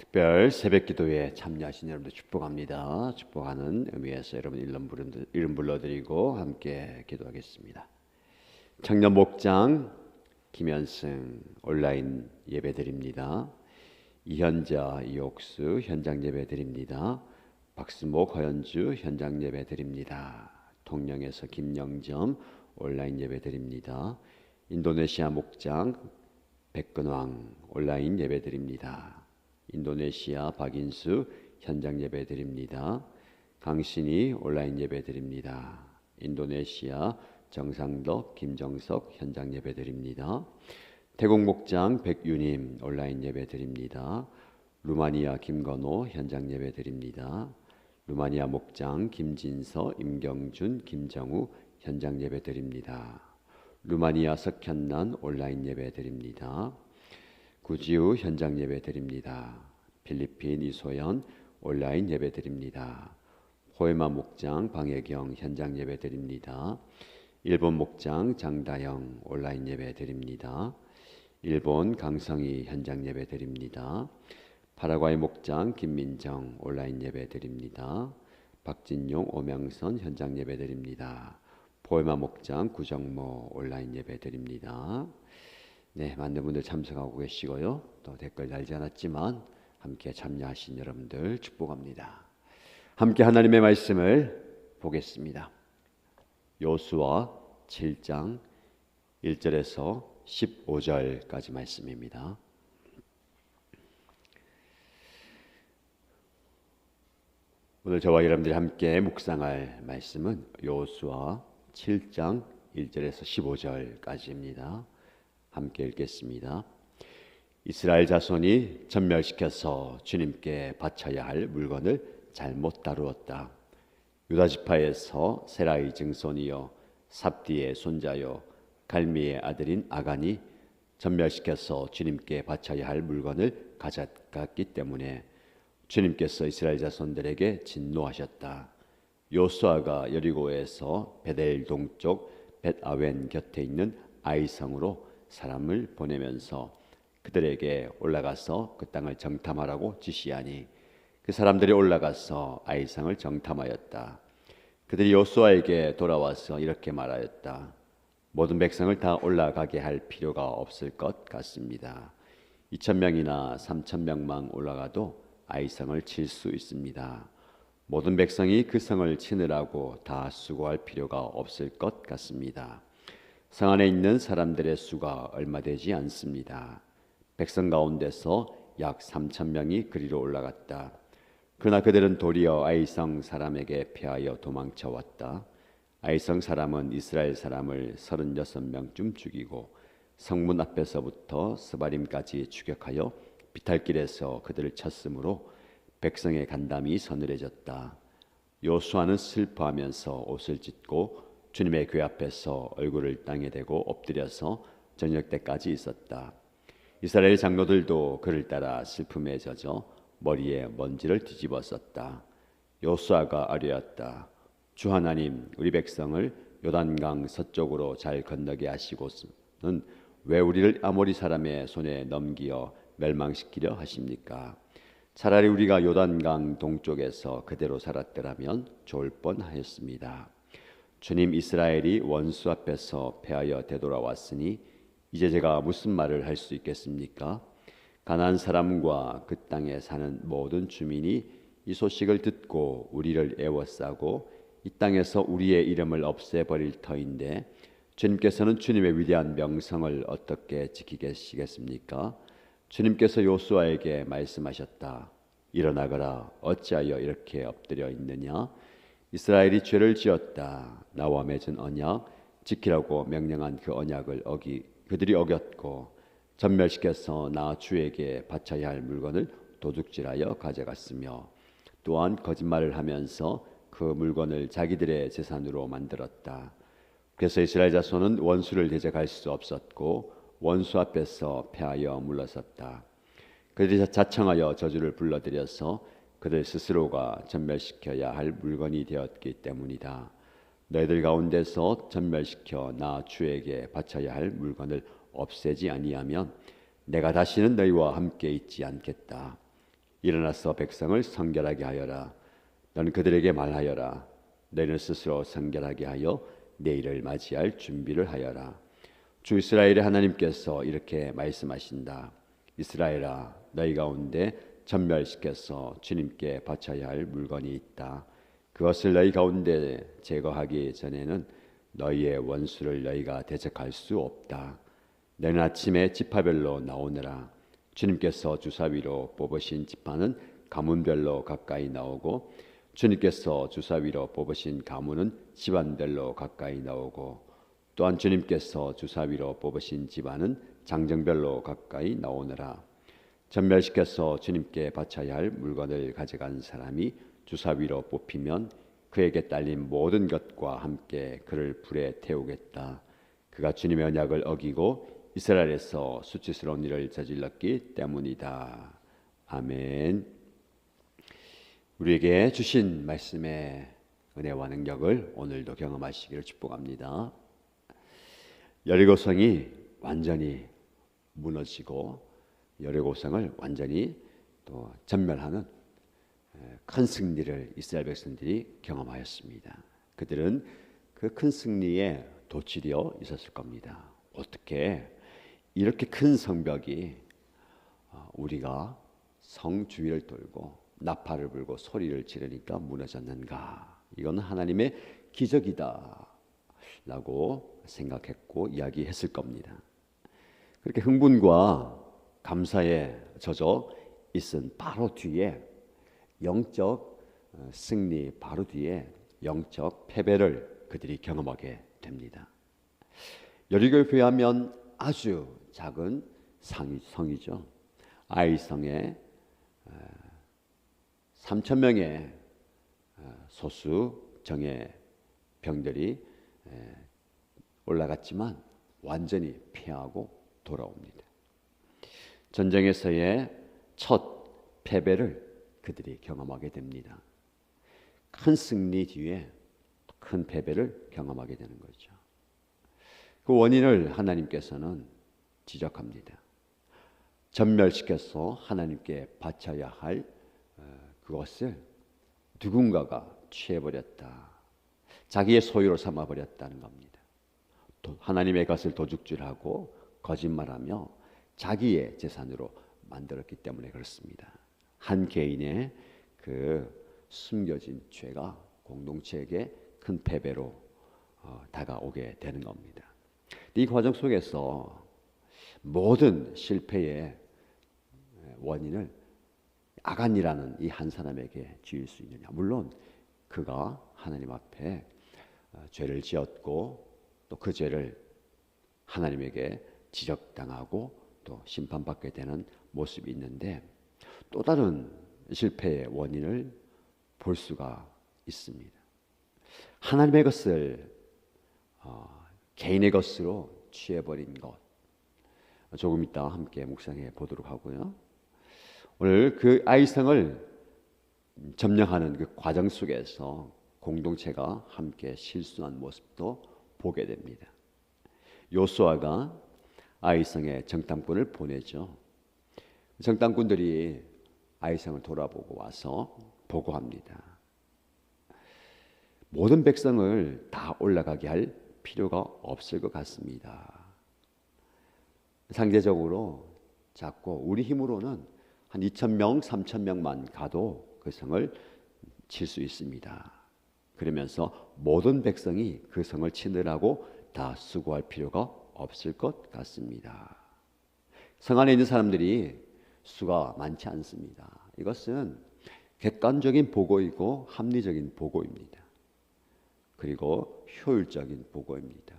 특별 새벽 기도에 참여하신 여러분들 축복합니다. 축복하는 의미에서 여러분 이름 불러드리고 함께 기도하겠습니다. 청년 목장 김현승 온라인 예배 드립니다. 이현자 이옥수 현장 예배 드립니다. 박수목 허현주 현장 예배 드립니다. 통영에서 김영점 온라인 예배 드립니다. 인도네시아 목장 백근왕 온라인 예배 드립니다. 인도네시아 박인수 현장 예배 드립니다. 강신이 온라인 예배 드립니다. 인도네시아 정상덕 김정석 현장 예배 드립니다. 태국 목장 백유님 온라인 예배 드립니다. 루마니아 김건호 현장 예배 드립니다. 루마니아 목장 김진서 임경준 김정우 현장 예배 드립니다. 루마니아 석현난 온라인 예배 드립니다. 구지우 현장 예배 드립니다. 필리핀 이소연 온라인 예배 드립니다. 호에마 목장 방혜경 현장 예배 드립니다. 일본 목장 장다영 온라인 예배 드립니다. 일본 강성희 현장 예배 드립니다. 파라과이 목장 김민정 온라인 예배 드립니다. 박진용 오명선 현장 예배 드립니다. 보헤마 목장 구정모 온라인 예배 드립니다. 네, 많은 분들 참석하고 계시고요. 또 댓글 달지 않았지만 함께 참여하신 여러분들 축복합니다. 함께 하나님의 말씀을 보겠습니다. 요수아 7장 1절에서 15절까지 말씀입니다. 오늘 저와 여러분들이 함께 묵상할 말씀은 요수아 7장 1절에서 15절까지입니다. 함께 읽겠습니다. 이스라엘 자손이 전멸시켜서 주님께 바쳐야 할 물건을 잘못 다루었다. 유다 지파에서 세라의 증손이요 삽디의 손자요 갈미의 아들인 아간이 전멸시켜서 주님께 바쳐야 할 물건을 가져갔기 때문에 주님께서 이스라엘 자손들에게 진노하셨다. 요수아가 여리고에서 베델 동쪽 벳아웬 곁에 있는 아이성으로 사람을 보내면서 그들에게 올라가서 그 땅을 정탐하라고 지시하니 그 사람들이 올라가서 아이성을 정탐하였다. 그들이 요수아에게 돌아와서 이렇게 말하였다. 모든 백성을 다 올라가게 할 필요가 없을 것 같습니다. 2,000명이나 3,000명만 올라가도 아이성을 칠 수 있습니다. 모든 백성이 그 성을 치느라고 다 수고할 필요가 없을 것 같습니다. 성 안에 있는 사람들의 수가 얼마 되지 않습니다. 백성 가운데서 약 3,000명이 그리로 올라갔다. 그러나 그들은 도리어 아이성 사람에게 패하여 도망쳐 왔다. 아이성 사람은 이스라엘 사람을 36명쯤 죽이고 성문 앞에서부터 스바림까지 추격하여 비탈길에서 그들을 쳤으므로 백성의 간담이 서늘해졌다. 요수아는 슬퍼하면서 옷을 찢고 주님의 궤 앞에서 얼굴을 땅에 대고 엎드려서 저녁 때까지 있었다. 이스라엘 장로들도 그를 따라 슬픔에 젖어 머리에 먼지를 뒤집어 썼다. 요수아가 아뢰었다. 주 하나님, 우리 백성을 요단강 서쪽으로 잘 건너게 하시고는 왜 우리를 아모리 사람의 손에 넘기어 멸망시키려 하십니까? 차라리 우리가 요단강 동쪽에서 그대로 살았더라면 좋을 뻔하였습니다. 주님, 이스라엘이 원수 앞에서 패하여 되돌아왔으니 이제 제가 무슨 말을 할 수 있겠습니까? 가나안 사람과 그 땅에 사는 모든 주민이 이 소식을 듣고 우리를 애워싸고 이 땅에서 우리의 이름을 없애버릴 터인데 주님께서는 주님의 위대한 명성을 어떻게 지키시겠습니까? 주님께서 요수아에게 말씀하셨다. 일어나거라. 어찌하여 이렇게 엎드려 있느냐? 이스라엘이 죄를 지었다. 나와 맺은 언약 지키라고 명령한 그 언약을 그들이 어겼고 전멸시켜서 나 주에게 바쳐야 할 물건을 도둑질하여 가져갔으며 또한 거짓말을 하면서 그 물건을 자기들의 재산으로 만들었다. 그래서 이스라엘 자손은 원수를 대적할 수 없었고 원수 앞에서 패하여 물러섰다. 그들이 자청하여 저주를 불러들여서 그들 스스로가 전멸시켜야 할 물건이 되었기 때문이다. 너희들 가운데서 전멸시켜 나 주에게 바쳐야 할 물건을 없애지 아니하면 내가 다시는 너희와 함께 있지 않겠다. 일어나서 백성을 성결하게 하여라. 너는 그들에게 말하여라. 너희는 스스로 성결하게 하여 내일을 맞이할 준비를 하여라. 주 이스라엘의 하나님께서 이렇게 말씀하신다. 이스라엘아, 너희 가운데 전멸시켜서 주님께 바쳐야 할 물건이 있다. 그것을 너희 가운데 제거하기 전에는 너희의 원수를 너희가 대적할 수 없다. 너희는 아침에 지파별로 나오느라. 주님께서 주사위로 뽑으신 지파는 가문별로 가까이 나오고 주님께서 주사위로 뽑으신 가문은 집안별로 가까이 나오고 또한 주님께서 주사위로 뽑으신 집안은 장정별로 가까이 나오느라. 전멸시켜서 주님께 바쳐야 할 물건을 가져간 사람이 주사위로 뽑히면 그에게 딸린 모든 것과 함께 그를 불에 태우겠다. 그가 주님의 언약을 어기고 이스라엘에서 수치스러운 일을 저질렀기 때문이다. 아멘. 우리에게 주신 말씀의 은혜와 능력을 오늘도 경험하시기를 축복합니다. 여리고성이 완전히 무너지고 여리고성을 완전히 또 전멸하는 큰 승리를 이스라엘 백성들이 경험하였습니다. 그들은 그 큰 승리에 도취되어 있었을 겁니다. 어떻게 이렇게 큰 성벽이 우리가 성 주위를 돌고 나팔을 불고 소리를 지르니까 무너졌는가? 이건 하나님의 기적이다 라고 생각했고 이야기했을 겁니다. 그렇게 흥분과 감사에 젖어 있은 바로 뒤에 영적 승리, 바로 뒤에 영적 패배를 그들이 경험하게 됩니다. 여리고에 비하면 아주 작은 성이죠. 아이성에 3,000명의 소수 정예 병들이 올라갔지만 완전히 패하고 돌아옵니다. 전쟁에서의 첫 패배를 그들이 경험하게 됩니다. 큰 승리 뒤에 큰 패배를 경험하게 되는 거죠. 그 원인을 하나님께서는 지적합니다. 전멸시켜서 하나님께 바쳐야 할 그것을 누군가가 취해버렸다. 자기의 소유로 삼아버렸다는 겁니다. 하나님의 것을 도둑질하고 거짓말하며 자기의 재산으로 만들었기 때문에 그렇습니다. 한 개인의 그 숨겨진 죄가 공동체에게 큰 패배로 다가오게 되는 겁니다. 이 과정 속에서 모든 실패의 원인을 아간이라는 이 한 사람에게 지을 수 있느냐? 물론 그가 하나님 앞에 죄를 지었고 또 그 죄를 하나님에게 지적당하고 또 심판받게 되는 모습이 있는데 또 다른 실패의 원인을 볼 수가 있습니다. 하나님의 것을 개인의 것으로 취해버린 것. 조금 이따 함께 묵상해 보도록 하고요. 오늘 그 아이성을 점령하는 그 과정 속에서 공동체가 함께 실수한 모습도 보게 됩니다. 요수아가 아이성에 정탐꾼을 보내죠. 정탐꾼들이 아이성을 돌아보고 와서 보고합니다. 모든 백성을 다 올라가게 할 필요가 없을 것 같습니다. 상대적으로 작고 우리 힘으로는 한 2,000명, 3,000명만 가도 그 성을 칠 수 있습니다. 그러면서 모든 백성이 그 성을 치느라고 다 수고할 필요가 없을 것 같습니다. 성 안에 있는 사람들이 수가 많지 않습니다. 이것은 객관적인 보고이고 합리적인 보고입니다. 그리고 효율적인 보고입니다.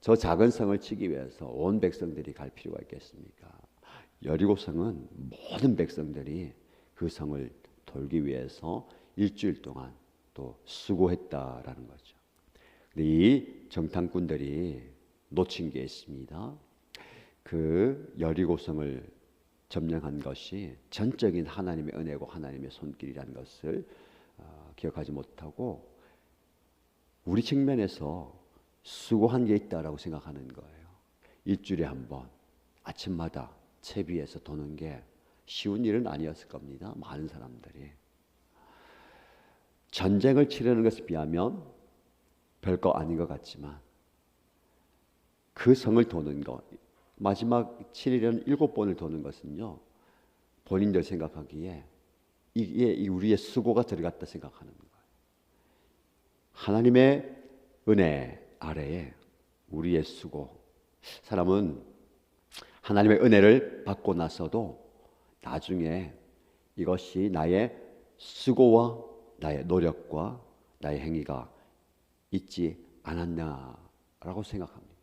저 작은 성을 치기 위해서 온 백성들이 갈 필요가 있겠습니까? 여리고성은 모든 백성들이 그 성을 돌기 위해서 일주일 동안 또 수고했다라는 거죠. 근데 이 정탐꾼들이 놓친 게 있습니다. 그 여리고성을 점령한 것이 전적인 하나님의 은혜고 하나님의 손길이라는 것을 기억하지 못하고 우리 측면에서 수고한 게 있다라고 생각하는 거예요. 일주일에 한 번 아침마다 채비에서 도는 게 쉬운 일은 아니었을 겁니다. 많은 사람들이 전쟁을 치르는 것에 비하면 별거 아닌 것 같지만 그 성을 도는 것, 마지막 7일에는 7번을 도는 것은요, 본인들 생각하기에 이게 우리의 수고가 들어갔다 생각하는 거예요. 하나님의 은혜 아래에 우리의 수고. 사람은 하나님의 은혜를 받고 나서도 나중에 이것이 나의 수고와 나의 노력과 나의 행위가 있지 않았나라고 생각합니다.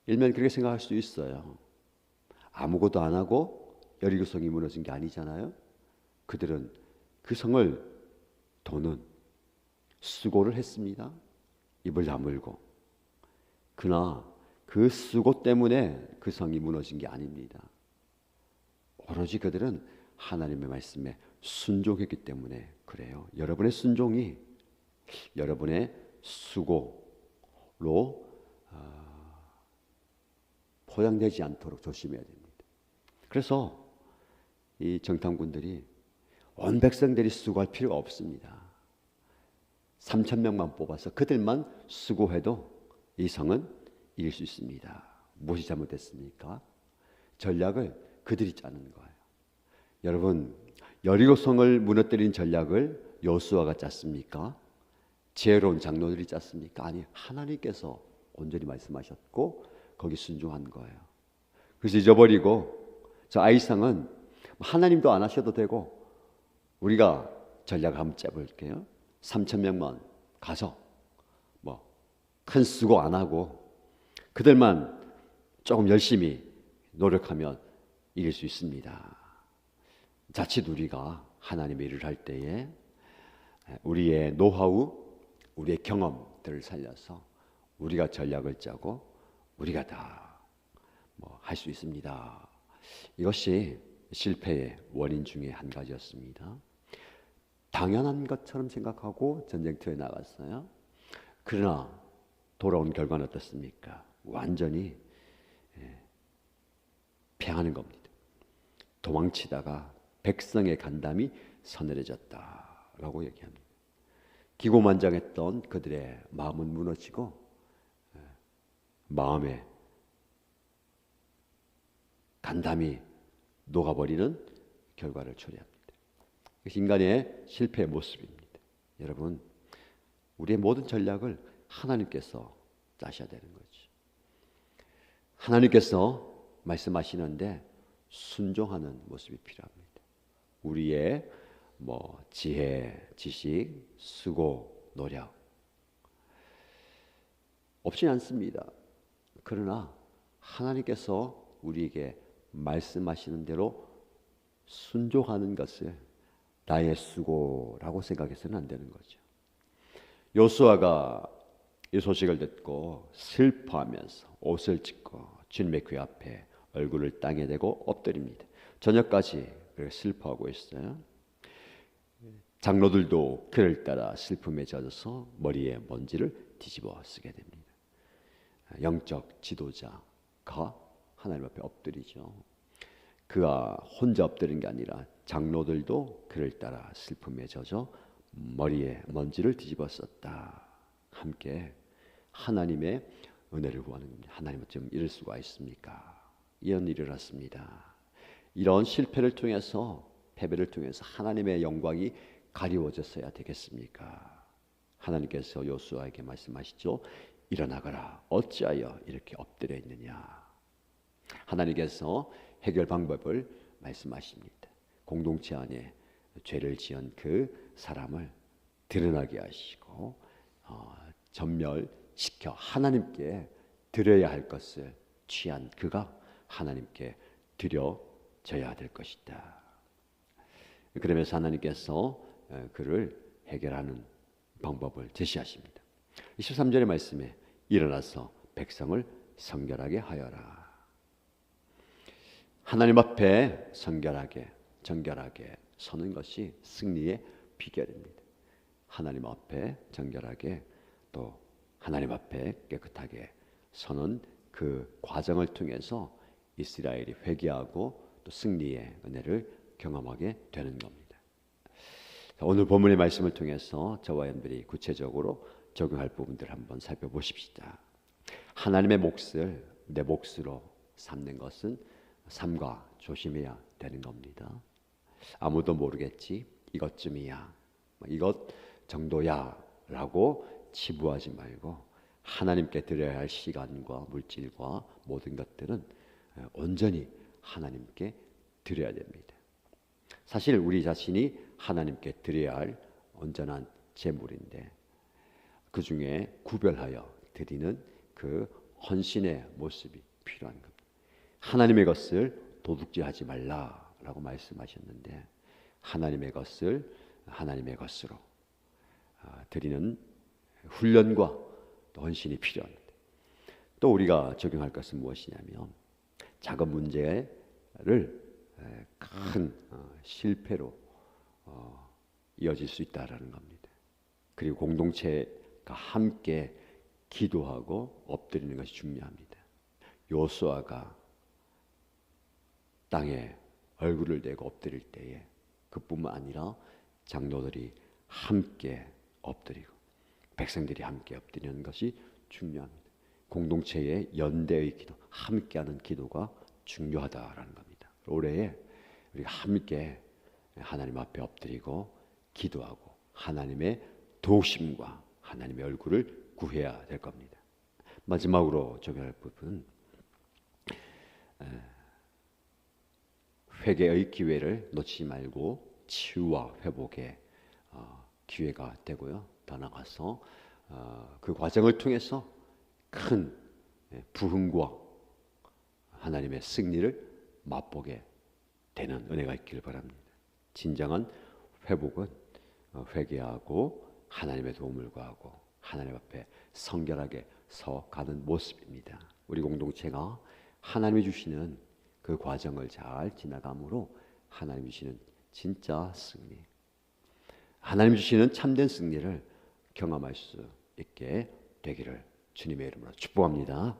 일면 그렇게 생각할 수 있어요. 아무것도 안 하고 여리고 성이 무너진 게 아니잖아요. 그들은 그 성을 도는 수고를 했습니다. 입을 다물고. 그러나 그 수고 때문에 그 성이 무너진 게 아닙니다. 오로지 그들은 하나님의 말씀에 순종했기 때문에 그래요. 여러분의 순종이 여러분의 수고로 포장되지 않도록 조심해야 됩니다. 그래서 이 정탐꾼들이 온 백성들이 수고할 필요가 없습니다. 3,000명만 뽑아서 그들만 수고해도 이 성은 이길 수 있습니다. 무엇이 잘못됐습니까? 전략을 그들이 짜는 거예요. 여러분, 여리고 성을 무너뜨린 전략을 여호수아가 짰습니까? 지혜로운 장로들이 짰습니까? 아니, 하나님께서 온전히 말씀하셨고 거기 순종한 거예요. 그래서 잊어버리고 저 아이성은 하나님도 안 하셔도 되고 우리가 전략을 한번 짜볼게요. 3,000명만 가서 뭐 큰 수고 안 하고 그들만 조금 열심히 노력하면 이길 수 있습니다. 자칫 우리가 하나님의 일을 할 때에 우리의 노하우, 우리의 경험들을 살려서 우리가 전략을 짜고 우리가 다 뭐 할 수 있습니다. 이것이 실패의 원인 중에 한 가지였습니다. 당연한 것처럼 생각하고 전쟁터에 나갔어요. 그러나 돌아온 결과는 어떻습니까? 완전히 패하는 겁니다. 도망치다가 백성의 간담이 서늘해졌다라고 얘기합니다. 기고만장했던 그들의 마음은 무너지고 마음에 간담이 녹아버리는 결과를 초래합니다. 이것이 인간의 실패의 모습입니다. 여러분, 우리의 모든 전략을 하나님께서 짜셔야 되는 거죠. 하나님께서 말씀하시는데 순종하는 모습이 필요합니다. 우리의 지혜, 지식, 수고, 노력 없지 않습니다. 그러나 하나님께서 우리에게 말씀하시는 대로 순종하는 것을 나의 수고라고 생각해서는 안 되는 거죠. 요수아가 이 소식을 듣고 슬퍼하면서 옷을 찢고 주님의 궤 앞에 얼굴을 땅에 대고 엎드립니다. 저녁까지 그렇게 슬퍼하고 있어요. 장로들도 그를 따라 슬픔에 젖어서 머리에 먼지를 뒤집어 쓰게 됩니다. 영적 지도자가 하나님 앞에 엎드리죠. 그가 혼자 엎드린 게 아니라 장로들도 그를 따라 슬픔에 젖어 머리에 먼지를 뒤집어 썼다. 함께 하나님의 은혜를 구하는 겁니다. 하나님 어쩜 이럴 수가 있습니까? 이런 일이 일어났습니다. 이런 실패를 통해서, 패배를 통해서 하나님의 영광이 가리워졌어야 되겠습니까? 하나님께서 요수아에게 말씀하시죠. 일어나거라. 어찌하여 이렇게 엎드려 있느냐. 하나님께서 해결 방법을 말씀하십니다. 공동체 안에 죄를 지은 그 사람을 드러나게 하시고 전멸시켜 하나님께 드려야 할 것을 취한 그가 하나님께 드려져야 될 것이다. 그러면서 하나님께서 그를 해결하는 방법을 제시하십니다. 23절의 말씀에 일어나서 백성을 성결하게 하여라. 하나님 앞에 정결하게 서는 것이 승리의 비결입니다. 하나님 앞에 정결하게 또 하나님 앞에 깨끗하게 서는 그 과정을 통해서 이스라엘이 회개하고 또 승리의 은혜를 경험하게 되는 겁니다. 오늘 본문의 말씀을 통해서 저와 여러분들이 구체적으로 적용할 부분들을 한번 살펴보십시다. 하나님의 몫을 내 몫으로 삼는 것은 삼가 조심해야 되는 겁니다. 아무도 모르겠지, 이것쯤이야, 이것 정도야 라고 치부하지 말고 하나님께 드려야 할 시간과 물질과 모든 것들은 온전히 하나님께 드려야 됩니다. 사실 우리 자신이 하나님께 드려야 할 온전한 제물인데 그 중에 구별하여 드리는 그 헌신의 모습이 필요한 겁니다. 하나님의 것을 도둑질하지 말라라고 말씀하셨는데 하나님의 것을 하나님의 것으로 드리는 훈련과 또 헌신이 필요합니다. 또 우리가 적용할 것은 무엇이냐면 작은 문제를 큰 실패로 이어질 수 있다라는 겁니다. 그리고 공동체가 함께 기도하고 엎드리는 것이 중요합니다. 요수아가 땅에 얼굴을 대고 엎드릴 때에 그뿐만 아니라 장로들이 함께 엎드리고 백성들이 함께 엎드리는 것이 중요합니다. 공동체의 연대의 기도, 함께하는 기도가 중요하다라는 겁니다. 올해에 우리가 함께 하나님 앞에 엎드리고 기도하고 하나님의 도우심과 하나님의 얼굴을 구해야 될 겁니다. 마지막으로 적용할 부분은 회개의 기회를 놓치지 말고 치유와 회복의 기회가 되고요. 더 나아가서 그 과정을 통해서 큰 부흥과 하나님의 승리를 맛보게 되는 은혜가 있기를 바랍니다. 진정한 회복은 회개하고 하나님의 도움을 구하고 하나님 앞에 성결하게 서 가는 모습입니다. 우리 공동체가 하나님이 주시는 그 과정을 잘 지나감으로 하나님 주시는 진짜 승리, 하나님 주시는 참된 승리를 경험할 수 있게 되기를 주님의 이름으로 축복합니다.